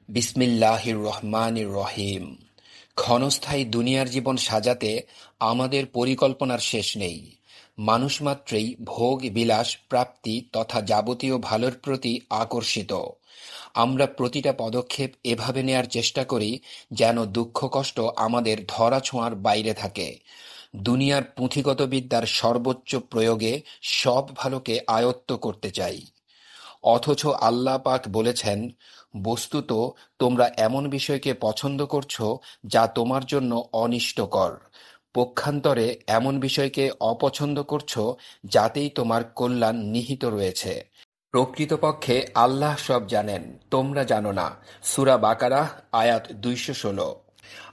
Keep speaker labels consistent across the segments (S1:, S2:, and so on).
S1: বিসমিল্লাহির রহমানির রহিম। ক্ষণস্থায়ী দুনিয়ার জীবন সাজাতে আমাদের পরিকল্পনার শেষ নেই। মানুষ মাত্রই ভোগ বিলাস প্রাপ্তি তথা যাবতীয় ভালোর প্রতি আকর্ষিত। আমরা প্রতিটা পদক্ষেপ এভাবে নেয়ার চেষ্টা করি যেন দুঃখ কষ্ট আমাদের ধরাছোঁয়ার বাইরে থাকে। দুনিয়ার পুঁথিগত বিদ্যার সর্বোচ্চ প্রয়োগে সব ভালোকে আয়ত্ত করতে চাই। অথচ আল্লাহ পাক বলেছেন, বস্তুত তোমরা এমন বিষয়কে পছন্দ করছ যা তোমার জন্য অনিষ্টকর, পক্ষান্তরে এমন বিষয়কে অপছন্দ করছ যাতেই তোমার কল্যাণ নিহিত রয়েছে। প্রকৃতপক্ষে আল্লাহ সব জানেন, তোমরা জানো না। সূরা বাকারাহ আয়াত ২১৬।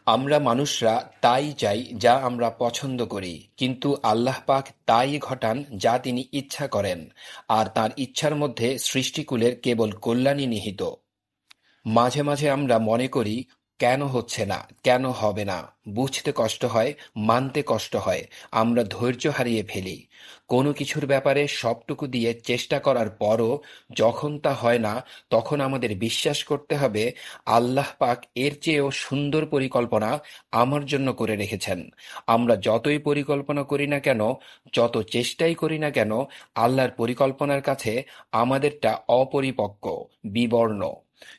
S1: আমরা মানুষরা তাই চাই যা আমরা পছন্দ করি, কিন্তু আল্লাহ পাক তাই ঘটান যা তিনি ইচ্ছা করেন, আর তাঁর ইচ্ছার মধ্যে সৃষ্টিকুলের কেবল কল্যাণই নিহিত। মাঝে মাঝে আমরা মনে করি, কেন হচ্ছে না, কেন হবে না, বুঝতে কষ্ট হয়, মানতে কষ্ট হয়, আমরা ধৈর্য হারিয়ে ফেলি। কোনো কিছুর ব্যাপারে সবটুকু দিয়ে চেষ্টা করার পরও যখন তা হয় না, তখন আমাদের বিশ্বাস করতে হবে আল্লাহ পাক এর চেয়েও সুন্দর পরিকল্পনা আমার জন্য করে রেখেছেন। আমরা যতই পরিকল্পনা করি না কেন, যত চেষ্টাই করি না কেন, আল্লাহর পরিকল্পনার কাছে আমাদেরটা অপরিপক্ক, বিবর্ণ।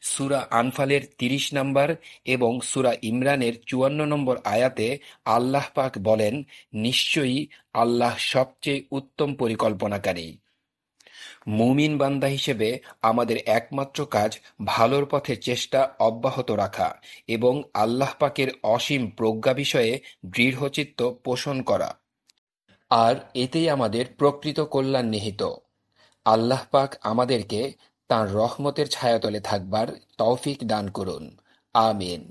S1: সূরা আনফালের ৩০ নম্বর এবং সূরা ইমরানের ৫৪ নম্বর আয়াতে আল্লাহ পাক বলেন, নিশ্চয়ই আল্লাহ সবচেয়ে উত্তম পরিকল্পনাকারী। মুমিন বান্দা হিসেবে আমাদের একমাত্র কাজ ভালোর পথে চেষ্টা অব্যাহত রাখা এবং আল্লাহ পাকের অসীম প্রজ্ঞা বিষয়ে দৃঢ়চিত্ত পোষণ করা। আর এতেই আমাদের প্রকৃত কল্যাণ নিহিত। আল্লাহ পাক আমাদেরকে তাঁর রহমতের ছায়াতলে থাকবার তৌফিক দান করুন। আমিন।